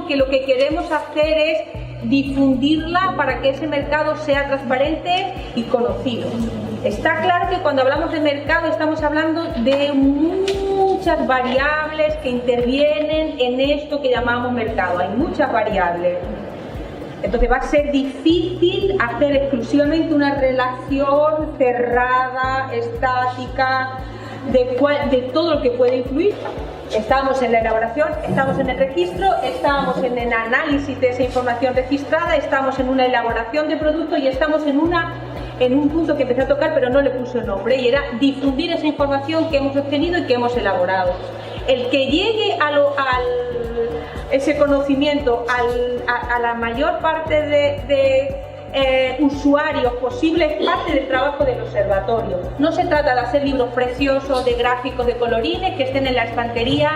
información que lo que queremos hacer es difundirla para que ese mercado sea transparente y conocido. Está claro que cuando hablamos de mercado estamos hablando de muchas variables que intervienen en esto que llamamos mercado. Hay muchas variables. Entonces va a ser difícil hacer exclusivamente una relación cerrada, estática, de todo lo que puede influir. Estamos en la elaboración, estamos en el registro, estamos en el análisis de esa información registrada, estamos en una elaboración de producto y estamos en un punto que empecé a tocar pero no le puse nombre, y era difundir esa información que hemos obtenido y que hemos elaborado. El que llegue ese conocimiento a la mayor parte de usuarios posibles es parte del trabajo del observatorio. No se trata de hacer libros preciosos de gráficos, de colorines que estén en la estantería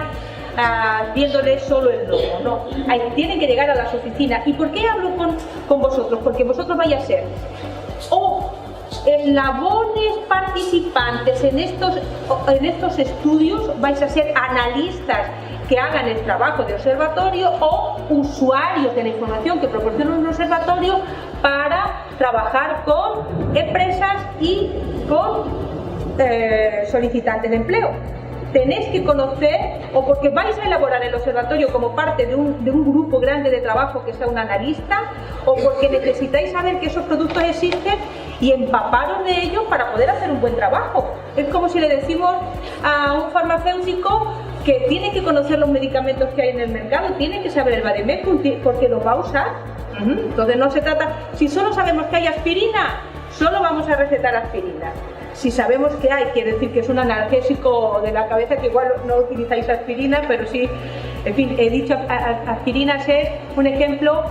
viéndoles solo el logo, no. Tienen que llegar a las oficinas. ¿Y por qué hablo con vosotros? Porque vosotros vais a ser eslabones participantes en estos estudios, vais a ser analistas que hagan el trabajo de observatorio o usuarios de la información que proporciona un observatorio para trabajar con empresas y con solicitantes de empleo. Tenéis que conocer, o porque vais a elaborar el observatorio como parte de un grupo grande de trabajo que sea un analista, o porque necesitáis saber que esos productos existen y empaparos de ellos para poder hacer un buen trabajo. Es como si le decimos a un farmacéutico que tiene que conocer los medicamentos que hay en el mercado, tiene que saber el vademecum porque los va a usar. Entonces no se trata, si solo sabemos que hay aspirina, solo vamos a recetar aspirina. Si sabemos que hay, quiere decir que es un analgésico de la cabeza, que igual no utilizáis aspirina, pero sí, en fin, he dicho aspirinas es un ejemplo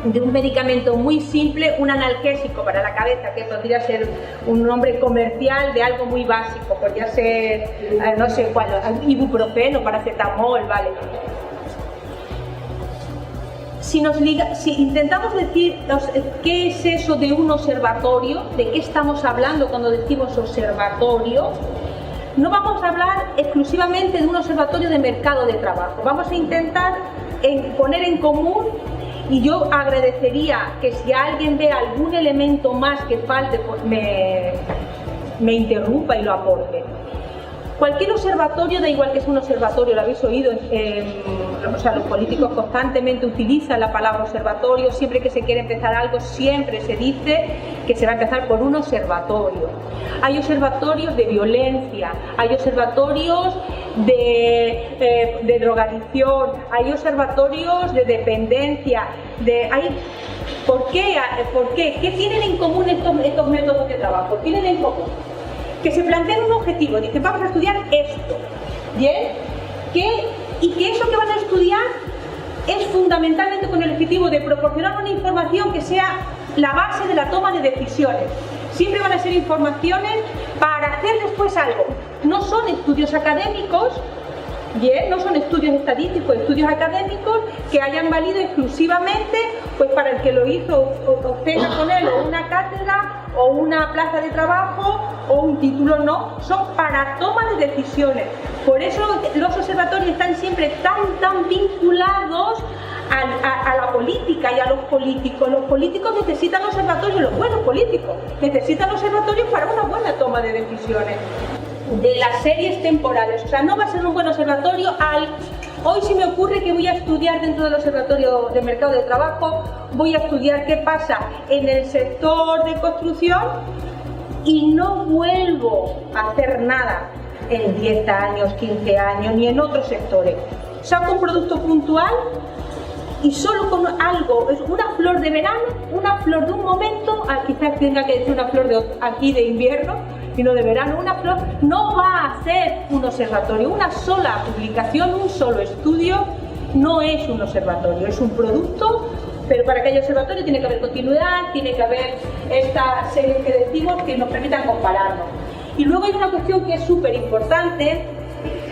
de un medicamento muy simple, un analgésico para la cabeza, que podría ser un nombre comercial de algo muy básico, podría ser, no sé cuál, ibuprofeno, paracetamol, vale. Si intentamos decir qué es eso de un observatorio, de qué estamos hablando cuando decimos observatorio, no vamos a hablar exclusivamente de un observatorio de mercado de trabajo. Vamos a intentar poner en común, y yo agradecería que si alguien ve algún elemento más que falte, pues me interrumpa y lo aporte. Cualquier observatorio, da igual que sea un observatorio, lo habéis oído, los políticos constantemente utilizan la palabra observatorio, siempre que se quiere empezar algo, siempre se dice que se va a empezar por un observatorio. Hay observatorios de violencia, hay observatorios de drogadicción, hay observatorios de dependencia, ¿Por qué? ¿Qué tienen en común estos métodos de trabajo? Tienen en común que se planteen un objetivo, dicen vamos a estudiar esto, ¿bien? Y que eso que van a estudiar es fundamentalmente con el objetivo de proporcionar una información que sea la base de la toma de decisiones. Siempre van a ser informaciones para hacer después algo. No son estudios académicos, bien, no son estudios estadísticos, estudios académicos que hayan valido exclusivamente pues para el que lo hizo obtenga con él o una cátedra o una plaza de trabajo o un título, no, son para toma de decisiones. Por eso los observatorios están siempre tan vinculados a la política y a los políticos. Los políticos necesitan observatorios, los buenos políticos necesitan observatorios para una buena toma de decisiones. De las series temporales, o sea, no va a ser un buen observatorio hoy se me ocurre que voy a estudiar dentro del observatorio de mercado de trabajo, voy a estudiar qué pasa en el sector de construcción y no vuelvo a hacer nada en 10 años, 15 años, ni en otros sectores. Saco un producto puntual y solo con algo, es una flor de verano, una flor de un momento, quizás tenga que decir una flor aquí de invierno, sino de verano, una flor, no va a ser un observatorio. Una sola publicación, un solo estudio, no es un observatorio, es un producto, pero para que haya observatorio tiene que haber continuidad, tiene que haber esta serie que decimos que nos permitan compararnos. Y luego hay una cuestión que es súper importante,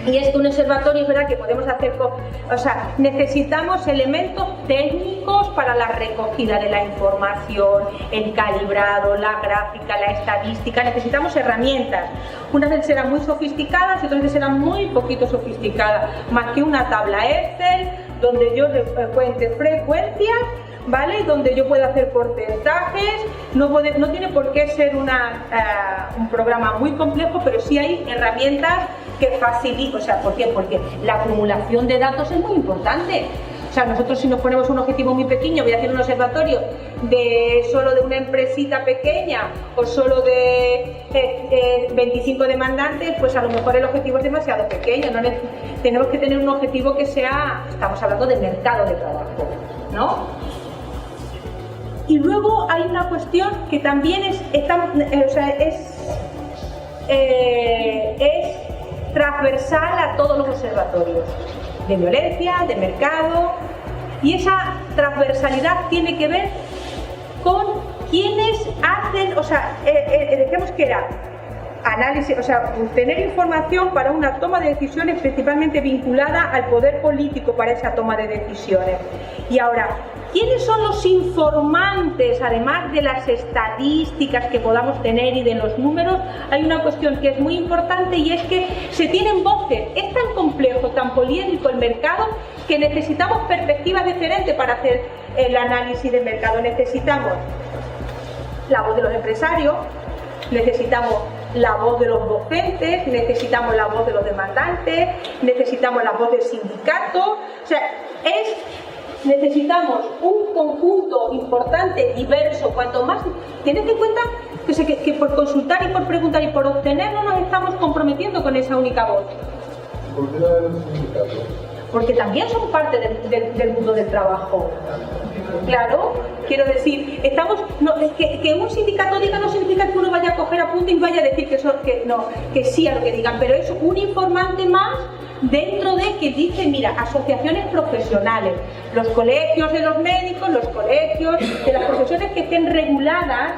y es que un observatorio es verdad que podemos hacer, necesitamos elementos técnicos para la recogida de la información, el calibrado, la gráfica, la estadística, necesitamos herramientas. Unas veces serán muy sofisticadas y otras veces serán muy poquito sofisticadas, más que una tabla Excel, donde yo cuente frecuencias, ¿vale? Donde yo pueda hacer porcentajes. No tiene por qué ser un programa muy complejo, pero sí hay herramientas que facilitan. O sea, ¿por qué? Porque la acumulación de datos es muy importante. O sea, nosotros si nos ponemos un objetivo muy pequeño, voy a hacer un observatorio solo de una empresita pequeña o solo de 25 demandantes, pues a lo mejor el objetivo es demasiado pequeño. ¿No? Tenemos que tener un objetivo que sea, estamos hablando de mercado de trabajo, ¿no? Y luego hay una cuestión que también es transversal a todos los observatorios de violencia, de mercado, y esa transversalidad tiene que ver con quienes hacen, decíamos que era análisis, obtener información para una toma de decisiones principalmente vinculada al poder político para esa toma de decisiones. Y ahora, ¿quiénes son los informantes, además de las estadísticas que podamos tener y de los números? Hay una cuestión que es muy importante y es que se tienen voces. Es tan complejo, tan poliédrico el mercado que necesitamos perspectivas diferentes para hacer el análisis del mercado. Necesitamos la voz de los empresarios, necesitamos la voz de los docentes, necesitamos la voz de los demandantes, necesitamos la voz del sindicato. O sea, necesitamos un conjunto importante, diverso. Cuanto más, tened en cuenta que por consultar y por preguntar y por obtener no nos estamos comprometiendo con esa única voz. ¿Por qué la de los sindicatos? Porque también son parte del mundo del trabajo. Claro, quiero decir, que un sindicato diga no significa que uno vaya a coger apuntes y vaya a decir que sí a lo que digan, pero es un informante más dentro de que dice, mira, asociaciones profesionales, los colegios de los médicos, los colegios de las profesiones que estén reguladas,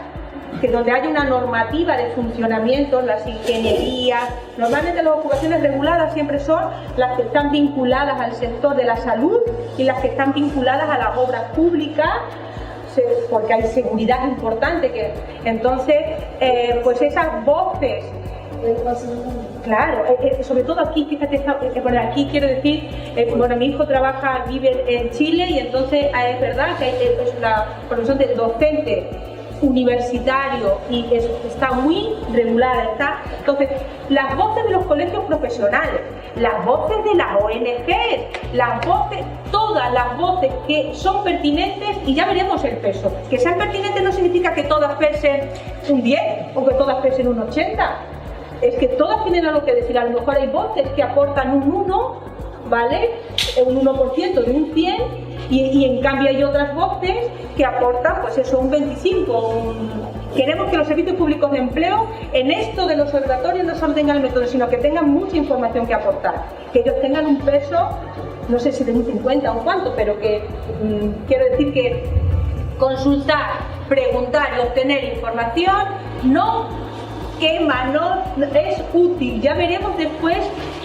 que donde haya una normativa de funcionamiento, las ingenierías. Normalmente las ocupaciones reguladas siempre son las que están vinculadas al sector de la salud y las que están vinculadas a las obras públicas, porque hay seguridad importante. Entonces, pues esas voces, claro, sobre todo aquí, fíjate, aquí quiero decir, mi hijo vive en Chile y entonces es verdad que es la profesión de docente universitario y está muy regulada. Entonces, las voces de los colegios profesionales, las voces de las ONG, todas las voces que son pertinentes, y ya veremos el peso. Que sean pertinentes no significa que todas pesen un 10 o que todas pesen un 80. Es que todas tienen algo que decir. A lo mejor hay voces que aportan un 1, ¿vale? Un 1% de un 100, y en cambio hay otras voces que aportan, pues eso, un 25. Queremos que los servicios públicos de empleo en esto de los observatorios no solo tengan el método, sino que tengan mucha información que aportar, que ellos tengan un peso, no sé si de un 50 o un cuánto, pero que quiero decir que consultar, preguntar y obtener información no quema, no es útil. Ya veremos después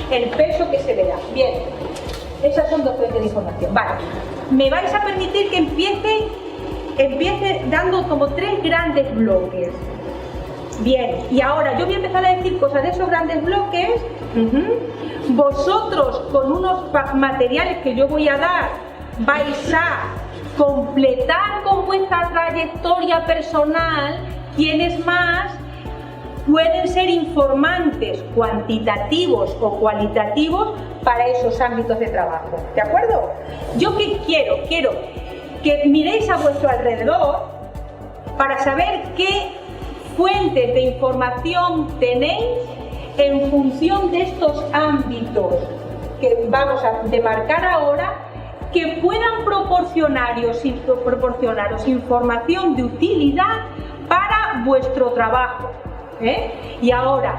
el peso que se le da. Bien, esas son dos fuentes de información. Vale, me vais a permitir que empiece dando como 3 grandes bloques. Bien, y ahora yo voy a empezar a decir cosas de esos grandes bloques. Vosotros, con unos materiales que yo voy a dar, vais a completar con vuestra trayectoria personal quiénes más pueden ser informantes cuantitativos o cualitativos para esos ámbitos de trabajo. ¿De acuerdo? ¿Yo qué quiero? Quiero que miréis a vuestro alrededor para saber qué fuentes de información tenéis en función de estos ámbitos que vamos a demarcar ahora, que puedan proporcionaros información de utilidad para vuestro trabajo. Y ahora,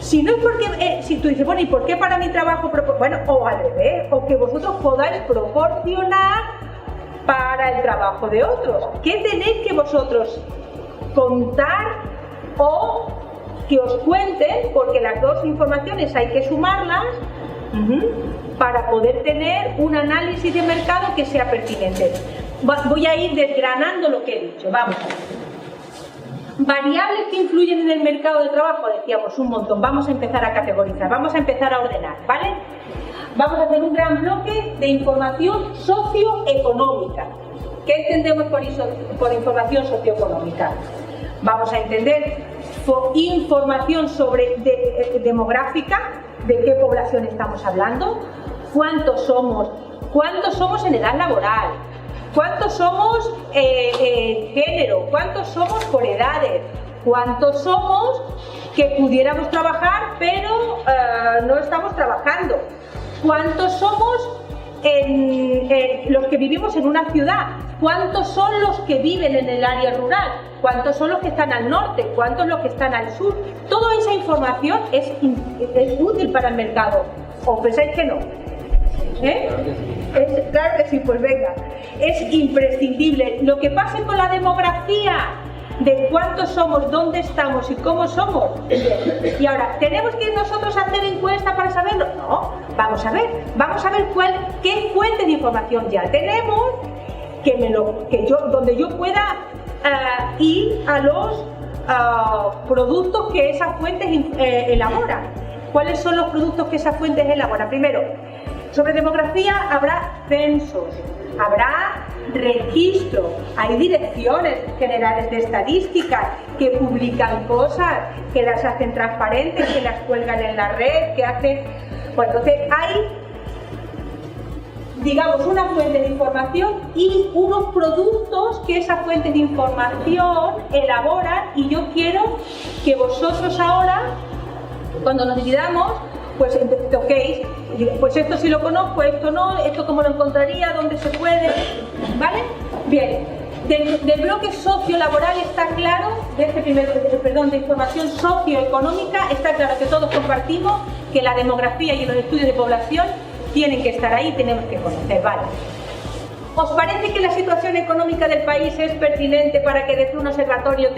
si no es porque, si tú dices, bueno, ¿y por qué para mi trabajo? Bueno, o al revés, o que vosotros podáis proporcionar para el trabajo de otros. ¿Qué tenéis que vosotros contar o que os cuenten? Porque las dos informaciones hay que sumarlas para poder tener un análisis de mercado que sea pertinente. Voy a ir desgranando lo que he dicho. Vamos a ver. Variables que influyen en el mercado de trabajo, decíamos un montón. Vamos a empezar a categorizar, vamos a empezar a ordenar, ¿vale? Vamos a hacer un gran bloque de información socioeconómica. ¿Qué entendemos por información socioeconómica? Vamos a entender información sobre demográfica, de qué población estamos hablando, cuántos somos en edad laboral, cuántos somos género, cuántos somos por edades, cuántos somos que pudiéramos trabajar pero no estamos trabajando, cuántos somos los que vivimos en una ciudad, cuántos son los que viven en el área rural, cuántos son los que están al norte, cuántos los que están al sur. Toda esa información es útil para el mercado. ¿O pensáis que no? Claro que sí, pues venga. Es imprescindible. Lo que pase con la demografía de cuántos somos, dónde estamos y cómo somos. Y ahora, ¿tenemos que nosotros hacer encuesta para saberlo? No, vamos a ver qué fuente de información ya tenemos donde yo pueda ir a los productos que esas fuentes elaboran. ¿Cuáles son los productos que esas fuentes elaboran? Primero, sobre demografía habrá censos, habrá registro, hay direcciones generales de estadísticas que publican cosas, que las hacen transparentes, que las cuelgan en la red, que hacen... Bueno, entonces hay, digamos, una fuente de información y unos productos que esas fuentes de información elaboran, y yo quiero que vosotros ahora, cuando nos dividamos, pues toquéis, pues esto sí lo conozco, esto no, esto cómo lo encontraría, dónde se puede, ¿vale? Bien, del bloque sociolaboral está claro, de información socioeconómica, está claro que todos compartimos que la demografía y los estudios de población tienen que estar ahí, tenemos que conocer, ¿vale? ¿Os parece que la situación económica del país es pertinente para que desde un observatorio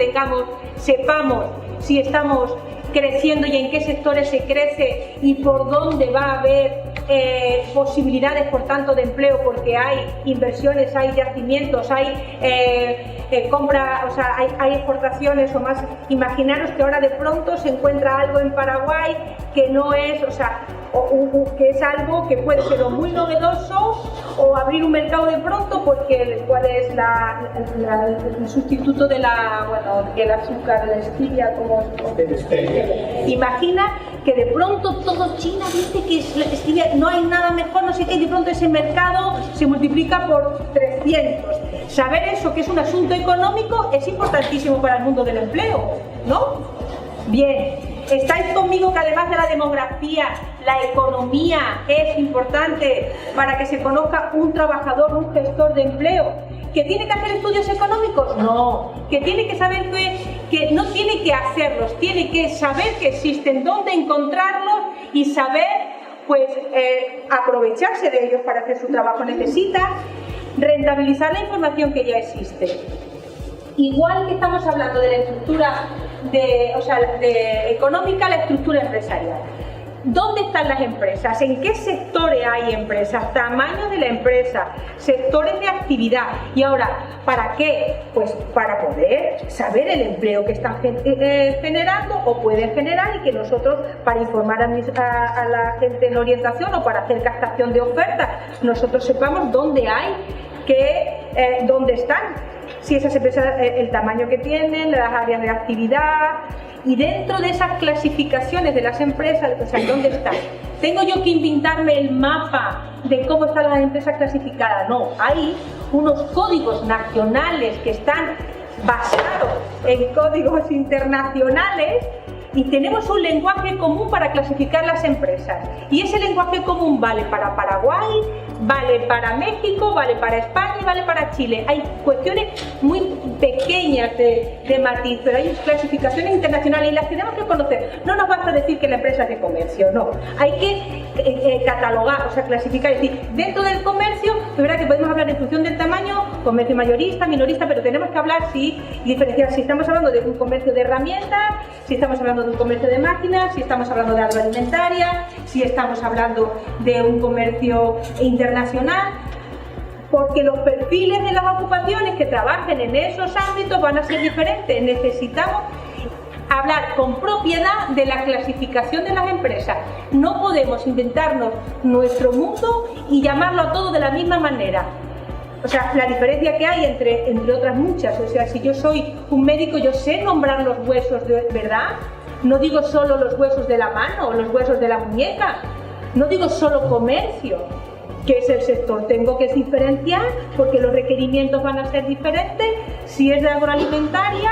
sepamos si estamos creciendo y en qué sectores se crece y por dónde va a haber posibilidades, por tanto, de empleo, porque hay inversiones, hay yacimientos, hay compra, o sea, hay exportaciones o más? Imaginaros que ahora de pronto se encuentra algo en Paraguay que no es, o sea, que es algo que puede ser o muy novedoso o abrir un mercado de pronto, porque cuál es el sustituto del azúcar, de la stevia, como imagina que de pronto todo China dice que stevia, no hay nada mejor, no sé qué, y de pronto ese mercado se multiplica por 300. Saber eso, que es un asunto económico, es importantísimo para el mundo del empleo, ¿no? Bien. ¿Estáis conmigo que además de la demografía, la economía es importante para que se conozca un trabajador, un gestor de empleo? ¿Que tiene que hacer estudios económicos? No. ¿Que tiene que saber que no tiene que hacerlos, tiene que saber que existen, dónde encontrarlos y saber, pues, aprovecharse de ellos para hacer su trabajo? Necesita rentabilizar la información que ya existe. Igual que estamos hablando de la estructura económica, la estructura empresarial. ¿Dónde están las empresas? ¿En qué sectores hay empresas? Tamaño de la empresa, sectores de actividad. Y ahora, ¿para qué? Pues para poder saber el empleo que están generando o pueden generar, y que nosotros, para informar a la gente en orientación o para hacer captación de ofertas, nosotros sepamos dónde hay, dónde están. Si esas empresas, el tamaño que tienen, las áreas de actividad, y dentro de esas clasificaciones de las empresas, o sea, ¿dónde están? ¿Tengo yo que inventarme el mapa de cómo están las empresas clasificadas? No, hay unos códigos nacionales que están basados en códigos internacionales, y tenemos un lenguaje común para clasificar las empresas, y ese lenguaje común vale para Paraguay, vale para México, vale para España y vale para Chile. Hay cuestiones muy pequeñas de matiz, pero hay clasificaciones internacionales y las tenemos que conocer. No nos basta decir que la empresa es de comercio, no. Hay que catalogar, o sea, clasificar. Es decir, dentro del comercio, es verdad que podemos hablar en función del tamaño, comercio mayorista, minorista, pero tenemos que hablar y diferenciar si estamos hablando de un comercio de herramientas, si estamos hablando de un comercio de máquinas, si estamos hablando de agroalimentaria, si estamos hablando de un comercio internacional. porque los perfiles de las ocupaciones que trabajen en esos ámbitos van a ser diferentes. Necesitamos hablar con propiedad de la clasificación de las empresas. No podemos inventarnos nuestro mundo y llamarlo a todo de la misma manera. O sea, la diferencia que hay entre otras muchas. O sea, si yo soy un médico, yo sé nombrar los huesos, ¿verdad? No digo solo los huesos de la mano o los huesos de la muñeca. No digo solo comercio, que es el sector. Tengo que diferenciar porque los requerimientos van a ser diferentes si es de agroalimentaria,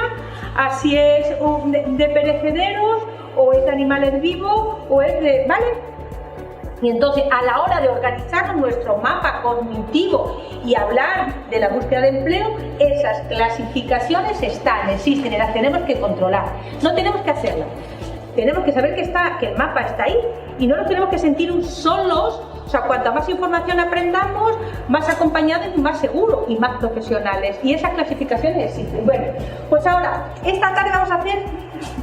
a si es de perecederos, o es de animales vivos, o es de... ¿vale? Y entonces, a la hora de organizar nuestro mapa cognitivo y hablar de la búsqueda de empleo, esas clasificaciones existen y las tenemos que controlar. No tenemos que hacerlas. Tenemos que saber que el mapa está ahí y no nos tenemos que sentir solos. O sea, cuanta más información aprendamos, más acompañados y más seguros y más profesionales. Y esas clasificaciones existen. Bueno, pues ahora, esta tarde vamos a hacer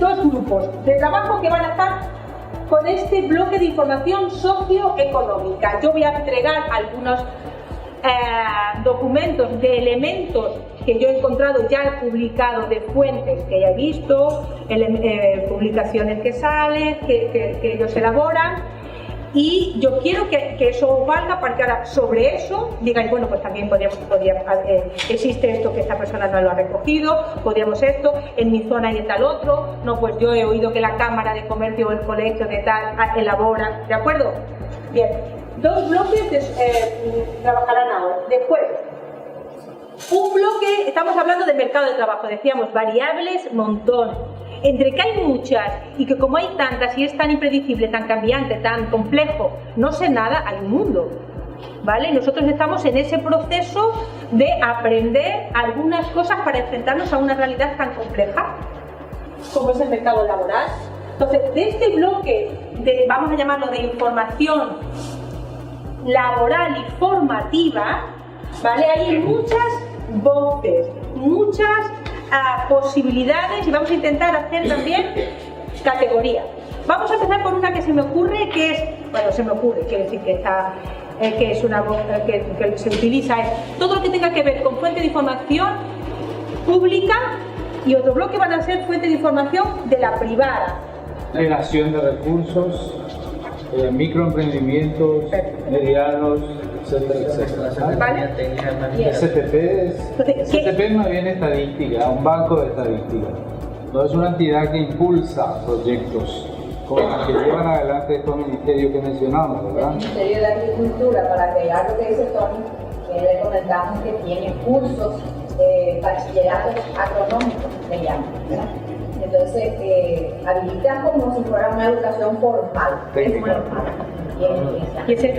dos grupos de trabajo que van a estar con este bloque de información socioeconómica. Yo voy a entregar algunos documentos de elementos que yo he encontrado ya publicados de fuentes que ya he visto, publicaciones que salen, que ellos elaboran. Y yo quiero que eso os valga para que ahora sobre eso digáis, bueno, pues también existe esto que esta persona no lo ha recogido, podríamos esto, en mi zona y en tal otro, no, pues yo he oído que la Cámara de Comercio o el colegio de tal elabora, ¿de acuerdo? Bien, dos bloques trabajarán ahora. Después, un bloque, estamos hablando de mercado de trabajo, decíamos, variables, montón. Entre que hay muchas y que como hay tantas y es tan impredecible, tan cambiante, tan complejo, no sé nada, hay un mundo, ¿vale? Nosotros estamos en ese proceso de aprender algunas cosas para enfrentarnos a una realidad tan compleja como es el mercado laboral. Entonces, de este bloque, vamos a llamarlo de información laboral y formativa, ¿vale? Hay muchas voces, muchas posibilidades y vamos a intentar hacer también categorías. Vamos a empezar por una que se me ocurre, que es, bueno, se me ocurre, quiere decir que es una voz que se utiliza, es todo lo que tenga que ver con fuente de información pública, y otro bloque van a ser fuente de información de la privada. Generación de recursos, microemprendimientos, medianos, etcétera, etcétera. ¿Vale? STP es más bien estadística, un banco de estadística. No es una entidad que impulsa proyectos como los que llevan adelante estos ministerios que mencionamos, ¿verdad? El Ministerio de Agricultura, para agregar lo que dice Tony, que le comentamos que tiene cursos de bachilleratos agronómicos, se llaman, ¿verdad? Entonces, habilitan como si fuera una educación formal.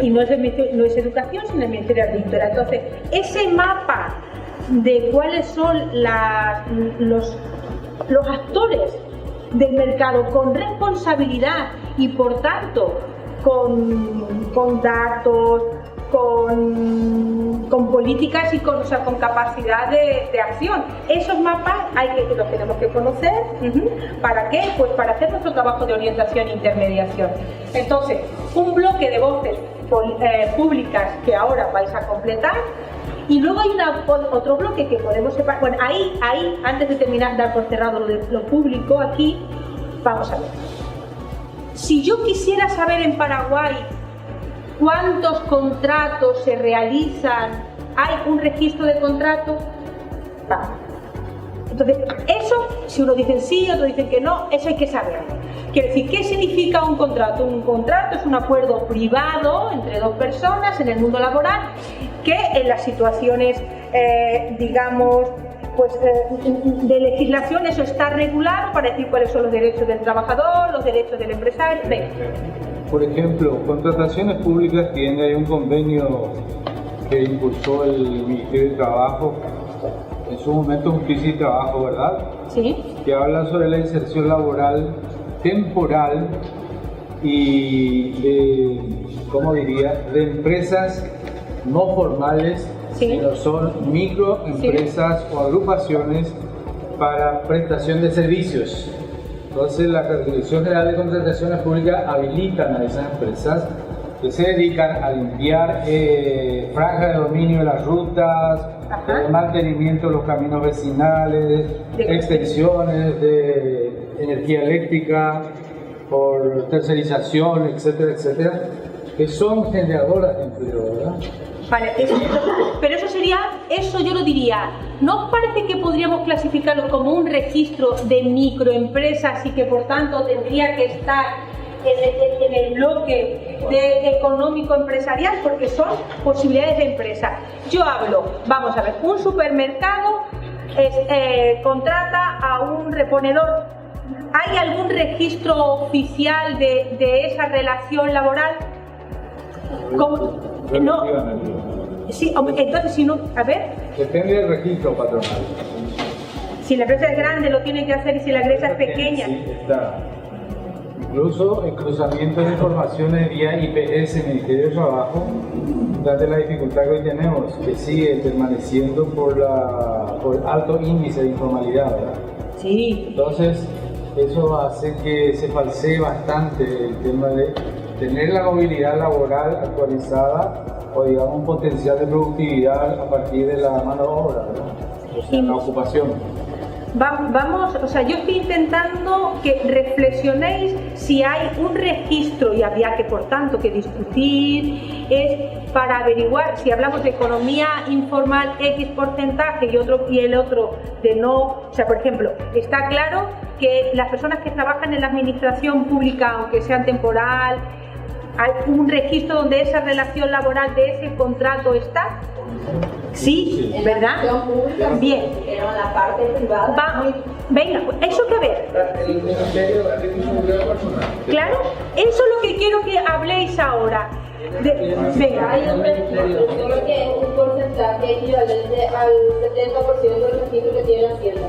Y no es educación, sino el Ministerio de Agricultura. Entonces, ese mapa de cuáles son los actores del mercado con responsabilidad y, por tanto, con datos, con políticas y con capacidad de acción. Esos mapas los tenemos que conocer. ¿Para qué? Pues para hacer nuestro trabajo de orientación e intermediación. Entonces, un bloque de voces públicas que ahora vais a completar, y luego hay otro bloque que podemos separar. Bueno, ahí, antes de terminar, dar por cerrado lo público, aquí vamos a ver. Si yo quisiera saber en Paraguay cuántos contratos se realizan, hay un registro de contratos, vamos. Entonces, eso, si uno dice sí, otros dicen que no, eso hay que saberlo. Quiere decir, ¿qué significa un contrato? Un contrato es un acuerdo privado entre dos personas en el mundo laboral que en las situaciones, digamos, pues, de legislación, eso está regulado para decir cuáles son los derechos del trabajador, los derechos del empresario. Venga. Por ejemplo, contrataciones públicas, hay un convenio que impulsó el Ministerio de Trabajo, en su momento un crisis de trabajo, ¿verdad? Sí. Que habla sobre la inserción laboral temporal y de empresas no formales, sí, sino son microempresas, sí, o agrupaciones para prestación de servicios. Entonces, la Dirección General de Contrataciones Públicas habilitan a esas empresas que se dedican a limpiar franjas de dominio de las rutas, mantenimiento de los caminos vecinales, extensiones de energía eléctrica por tercerización, etcétera, etcétera, que son generadoras de empleo, ¿verdad? Vale, pero eso yo lo diría, ¿no os parece que podríamos clasificarlo como un registro de microempresas y que por tanto tendría que estar en el bloque de económico empresarial, porque son posibilidades de empresa? Yo hablo, vamos a ver, un supermercado contrata a un reponedor. ¿Hay algún registro oficial de esa relación laboral? No. Sí, entonces si no, a ver. Depende del registro patronal. Si la empresa es grande lo tiene que hacer y si la empresa es pequeña. Sí, está. Incluso el cruzamiento de informaciones vía IPS, Ministerio de Trabajo, dada la dificultad que hoy tenemos, que sigue permaneciendo por alto índice de informalidad, ¿verdad? Sí. Entonces, eso hace que se falsee bastante el tema de tener la movilidad laboral actualizada o digamos un potencial de productividad a partir de la mano de obra, ¿verdad? O sea, la ocupación. Vamos, o sea, yo estoy intentando que reflexionéis si hay un registro, y había que por tanto que discutir, es para averiguar si hablamos de economía informal X porcentaje y el otro de no. O sea, por ejemplo, está claro que las personas que trabajan en la administración pública, aunque sean temporal, hay un registro donde esa relación laboral de ese contrato está. Sí, ¿verdad? Bien. Pero en la parte privada. Venga, eso que ver. El ministerio personal. Claro, eso es lo que quiero que habléis ahora. Venga. Hay un registro que es un porcentaje equivalente al 70% del registro que tiene la Hacienda.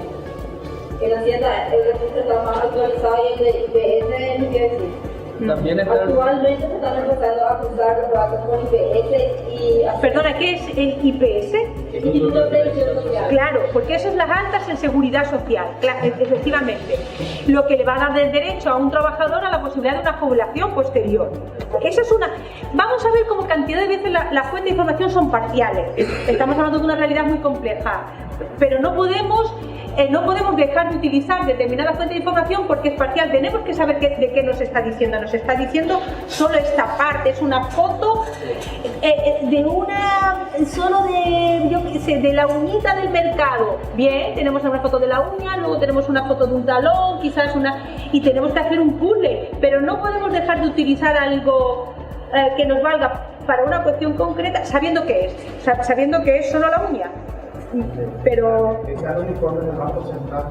En la Hacienda el registro está más actualizado y el de IPS no quiere decir. También está Actualmente se están empezando a cruzar los datos con IPS y... Perdona, ¿qué es el IPS? Instituto de Previsión Social. Claro, porque eso es las altas en seguridad social, efectivamente. Lo que le va a dar el derecho a un trabajador a la posibilidad de una jubilación posterior. Esa es una... Vamos a ver cómo cantidad de veces las fuentes de información son parciales. Estamos hablando de una realidad muy compleja, pero no podemos dejar de utilizar determinada fuente de información porque es parcial. Tenemos que saber de qué nos está diciendo. Nos está diciendo solo esta parte. Es una foto de la uñita del mercado. Bien, tenemos una foto de la uña, luego tenemos una foto de un talón, quizás y tenemos que hacer un puzzle. Pero no podemos dejar de utilizar algo que nos valga para una cuestión concreta, sabiendo que es solo la uña. Pero Está el uniforme del Banco Central.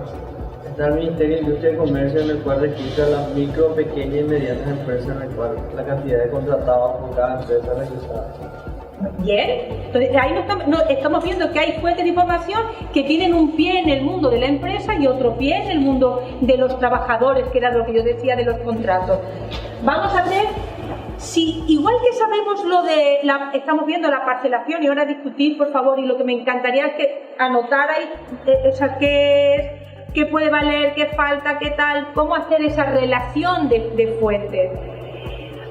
Está el Ministerio de Industria y Comercio, en el cual registra las micro, pequeñas y medianas empresas, en el cual la cantidad de contratados por cada empresa registrada. bien, entonces ahí estamos viendo que hay fuentes de información que tienen un pie en el mundo de la empresa y otro pie en el mundo de los trabajadores, que era lo que yo decía de los contratos. Vamos a ver si, igual que sabemos estamos viendo la parcelación y ahora discutir, por favor, y lo que me encantaría es que anotarais, qué puede valer, qué falta, qué tal, cómo hacer esa relación de fuentes.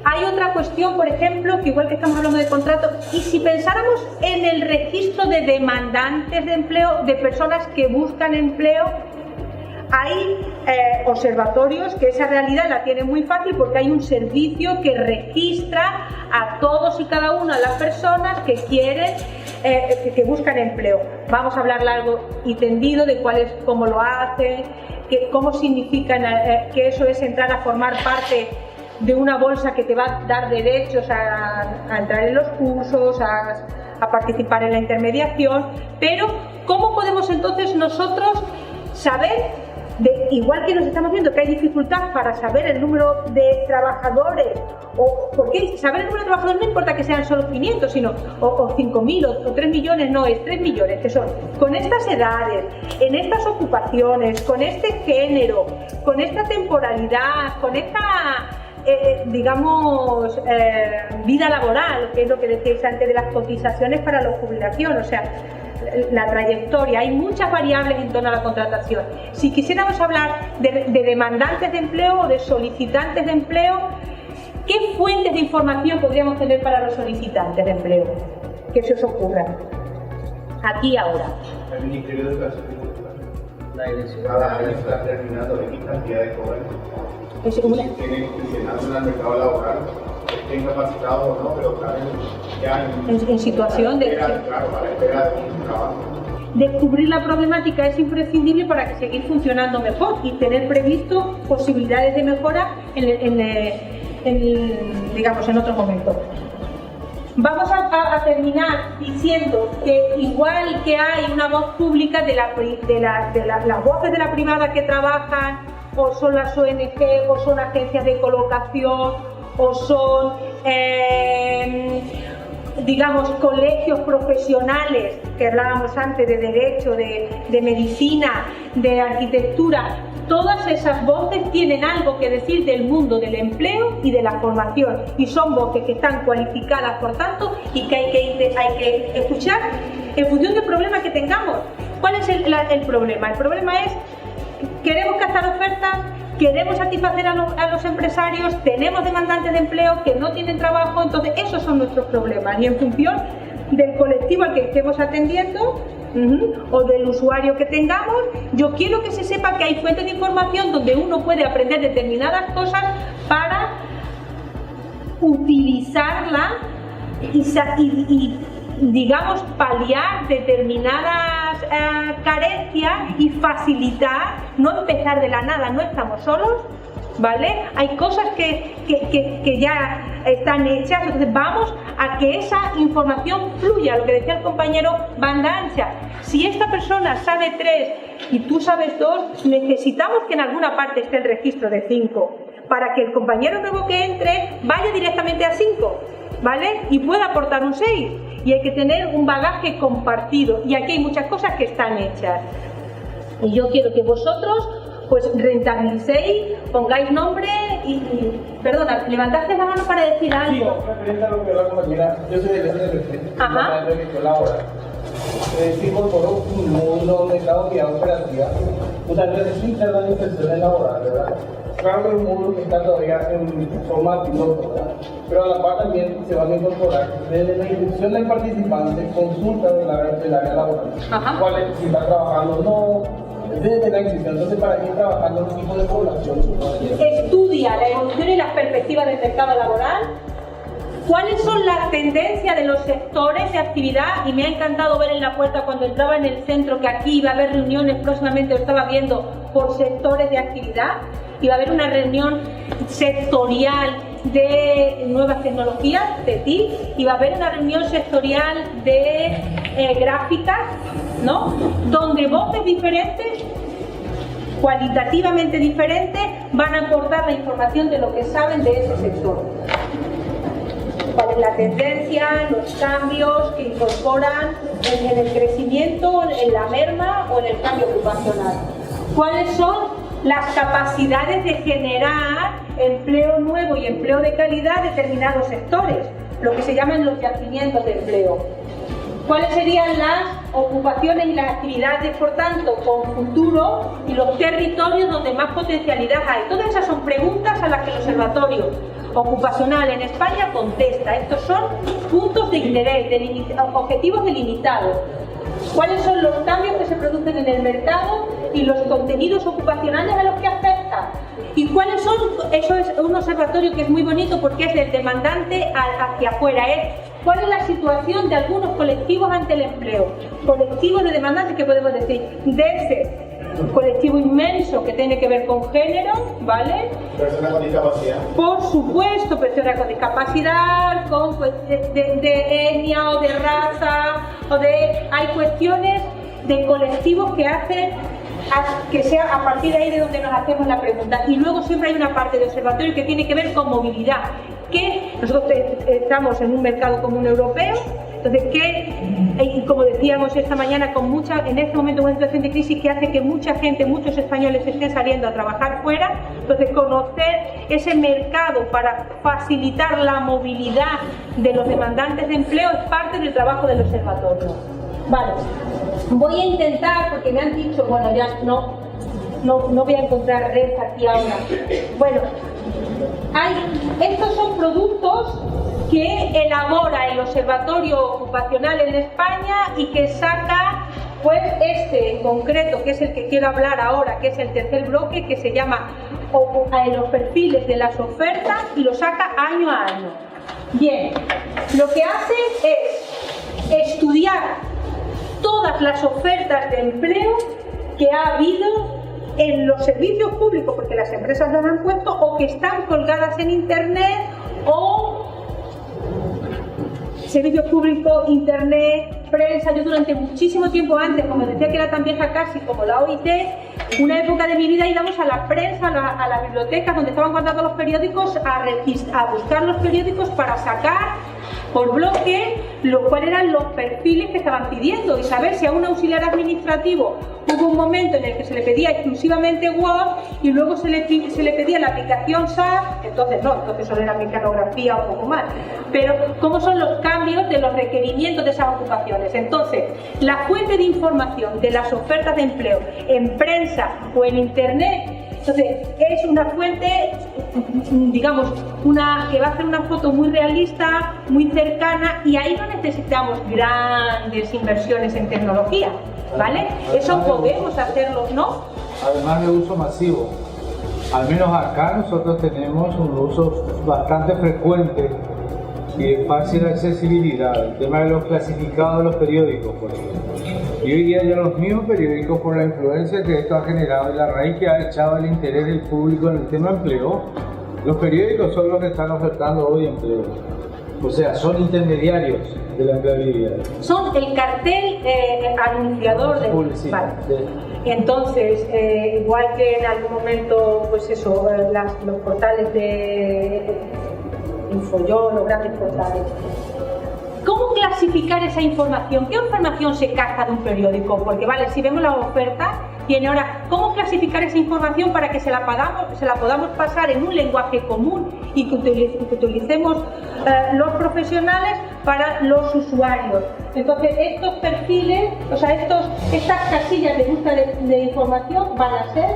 Hay otra cuestión, por ejemplo, que igual que estamos hablando de contratos, y si pensáramos en el registro de demandantes de empleo, de personas que buscan empleo, hay observatorios que esa realidad la tienen muy fácil porque hay un servicio que registra a todos y cada una de las personas que quieren, que buscan empleo. Vamos a hablar largo y tendido de cómo lo hacen, cómo significa que eso es entrar a formar parte de una bolsa que te va a dar derechos a entrar en los cursos, a participar en la intermediación, pero ¿cómo podemos entonces nosotros saber? Igual que nos estamos viendo que hay dificultad para saber el número de trabajadores, porque saber el número de trabajadores no importa que sean solo 500, sino o 5.000 o 3 millones, no, es 3 millones, que son con estas edades, en estas ocupaciones, con este género, con esta temporalidad, con esta vida laboral, que es lo que decíais antes de las cotizaciones para la jubilación, o sea, la trayectoria. Hay muchas variables en torno a la contratación. Si quisiéramos hablar de demandantes de empleo o de solicitantes de empleo, ¿Qué fuentes de información podríamos tener para los solicitantes de empleo? ¿Qué se os ocurra? Aquí y ahora. El Ministerio de Educación y Cultura. La dirección. Cada año está terminando X cantidad de jóvenes. Es una... Tienen funcionando en el mercado laboral, estén capacitados o no, pero están ya en situación de... Claro, a la espera de un trabajo. Descubrir la problemática es imprescindible para que seguir funcionando mejor y tener previsto posibilidades de mejora digamos, en otro momento. Vamos a terminar diciendo que igual que hay una voz pública de las voces de la privada que trabajan, o son las ONG, o son agencias de colocación, o son digamos, colegios profesionales, que hablábamos antes de derecho, de medicina, de arquitectura. Todas esas voces tienen algo que decir del mundo del empleo y de la formación, y son voces que están cualificadas, por tanto, y que hay que escuchar en función del problema que tengamos. ¿Cuál es el problema? El problema es: queremos captar ofertas, queremos satisfacer a los empresarios, tenemos demandantes de empleo que no tienen trabajo. Entonces esos son nuestros problemas, y en función del colectivo al que estemos atendiendo o del usuario que tengamos, yo quiero que se sepa que hay fuentes de información donde uno puede aprender determinadas cosas para utilizarla y digamos, paliar determinadas carencias y facilitar, no empezar de la nada, no estamos solos, ¿vale? Hay cosas que ya están hechas, entonces vamos a que esa información fluya, lo que decía el compañero, banda ancha. Si esta persona sabe 3 y tú sabes 2, necesitamos que en alguna parte esté el registro de 5, para que el compañero nuevo que entre vaya directamente a 5, ¿vale? Y pueda aportar un 6. Y hay que tener un bagaje compartido, y aquí hay muchas cosas que están hechas. Y yo quiero que vosotros pues rentabilicéis, pongáis nombre y perdona, levantaste la mano para decir algo. Sí, referente a lo que habla la compañera, yo soy del SRC, la de la laboral. Se incorporó un módulo donde cada unidad operativa muchas veces sí tarda en inserciones laborales, ¿verdad? Claro que es un módulo que está todavía en forma piloto, ¿verdad? Pero a la par también se van a incorporar desde la inscripción del participante, consulta del área laboral, cuál es, si está trabajando o no. Desde la inscripción, entonces para ir trabajando en un tipo de población. Estudia la evolución y las perspectivas del mercado laboral, cuáles son las tendencias de los sectores de actividad, y me ha encantado ver en la puerta cuando entraba en el centro que aquí iba a haber reuniones próximamente, lo estaba viendo, por sectores de actividad, iba a haber una reunión sectorial de nuevas tecnologías, de TIC, iba a haber una reunión sectorial de gráficas, ¿no? Donde voces diferentes, cualitativamente diferentes, van a aportar la información de lo que saben de ese sector. ¿Cuál es la tendencia, los cambios que incorporan en el crecimiento, en la merma o en el cambio ocupacional? ¿Cuáles son las capacidades de generar empleo nuevo y empleo de calidad en determinados sectores, lo que se llaman los yacimientos de empleo? ¿Cuáles serían las ocupaciones y las actividades, por tanto, con futuro, y los territorios donde más potencialidad hay? Todas esas son preguntas a las que el Observatorio Ocupacional en España contesta. Estos son puntos de interés, objetivos delimitados. ¿Cuáles son los cambios que se producen en el mercado y los contenidos ocupacionales a los que afectan? ¿Y cuáles son? Eso es un observatorio que es muy bonito porque es del demandante hacia afuera. ¿Cuál es la situación de algunos colectivos ante el empleo? Colectivos de demandantes que podemos decir, desde un colectivo inmenso que tiene que ver con género, ¿vale? Personas con discapacidad. Por supuesto, personas con discapacidad, con de etnia o de raza, hay cuestiones de colectivos que hacen que sea a partir de ahí de donde nos hacemos la pregunta. Y luego siempre hay una parte de observatorio que tiene que ver con movilidad, que nosotros estamos en un mercado común europeo, entonces que, como decíamos esta mañana, en este momento una situación de crisis que hace que mucha gente, muchos españoles estén saliendo a trabajar fuera, entonces conocer ese mercado para facilitar la movilidad de los demandantes de empleo es parte del trabajo del observatorio. Vale, voy a intentar, porque me han dicho, bueno, ya no voy a encontrar red aquí ahora. Bueno, estos son productos que elabora el Observatorio Ocupacional en España y que saca, pues este en concreto, que es el que quiero hablar ahora, que es el tercer bloque, que se llama los perfiles de las ofertas, y lo saca año a año. Bien, lo que hace es estudiar todas las ofertas de empleo que ha habido en los servicios públicos, porque las empresas las han puesto, o que están colgadas en internet, o servicios públicos, internet, prensa. Yo durante muchísimo tiempo antes, como decía que era tan vieja casi como la OIT, una época de mi vida íbamos a la prensa, a la biblioteca donde estaban guardados los periódicos, a buscar los periódicos para sacar por bloque cuáles eran los perfiles que estaban pidiendo y saber si a un auxiliar administrativo hubo un momento en el que se le pedía exclusivamente Word y luego se le pedía la aplicación SAP, entonces solo era mecanografía o poco más, pero cómo son los cambios de los requerimientos de esas ocupaciones. Entonces, la fuente de información de las ofertas de empleo en prensa o en internet, entonces es una fuente, digamos, que va a hacer una foto muy realista, muy cercana, y ahí no necesitamos grandes inversiones en tecnología, ¿vale? Eso podemos hacerlo, ¿no? Además de uso masivo, al menos acá nosotros tenemos un uso bastante frecuente y de fácil accesibilidad, el tema de los clasificados de los periódicos, por ejemplo. Y hoy día ya los mismos periódicos, por la influencia que esto ha generado y la raíz que ha echado el interés del público en el tema empleo, los periódicos son los que están ofertando hoy empleo. O sea, son intermediarios de la empleabilidad. Son el cartel anunciador de publicidad. Vale. Entonces, igual que en algún momento, pues eso, los portales de Infoyon, los grandes portales. ¿Cómo clasificar esa información? ¿Qué información se capta de un periódico? Porque vale, si vemos la oferta, tiene ahora, ¿cómo clasificar esa información para que se la podamos pasar en un lenguaje común y que utilicemos los profesionales para los usuarios? Entonces, estos perfiles, o sea, estas casillas de búsqueda de información van a ser,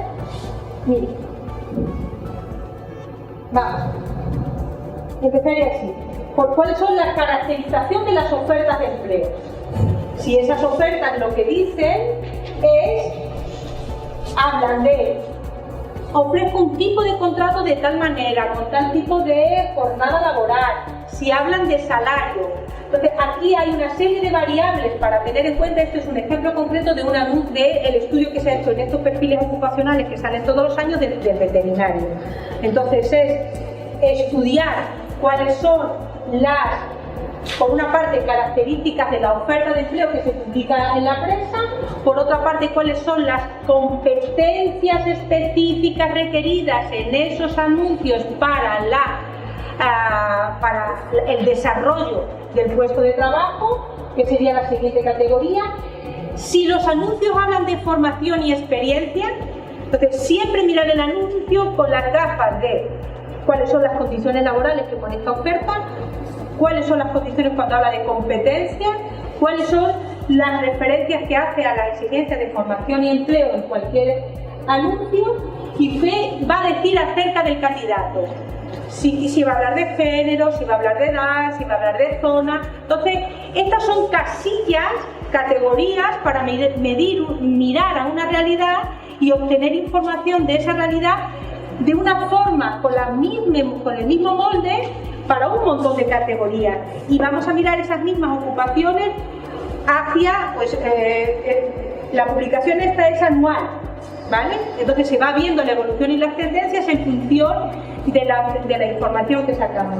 miren, vamos, empezaré así. ¿Por cuáles son las caracterizaciones de las ofertas de empleo? Si esas ofertas lo que dicen hablan de ofrezco un tipo de contrato de tal manera, con tal tipo de jornada laboral, si hablan de salario. Entonces aquí hay una serie de variables para tener en cuenta. Esto es un ejemplo concreto de el estudio que se ha hecho en estos perfiles ocupacionales que salen todos los años del veterinario. Entonces es estudiar cuáles son por una parte, características de la oferta de empleo que se publica en la prensa, por otra parte, cuáles son las competencias específicas requeridas en esos anuncios para el desarrollo del puesto de trabajo, que sería la siguiente categoría. Si los anuncios hablan de formación y experiencia, entonces siempre mirar el anuncio con las gafas de cuáles son las condiciones laborales que pone esta oferta, cuáles son las condiciones cuando habla de competencias, cuáles son las referencias que hace a la exigencia de formación y empleo en cualquier anuncio, y qué va a decir acerca del candidato. Si va a hablar de género, si va a hablar de edad, si va a hablar de zona. Entonces, estas son casillas, categorías para mirar a una realidad y obtener información de esa realidad de una forma con el mismo molde para un montón de categorías, y vamos a mirar esas mismas ocupaciones hacia, pues, la publicación esta es anual, ¿vale? Entonces se va viendo la evolución y las tendencias en función de la información que sacamos.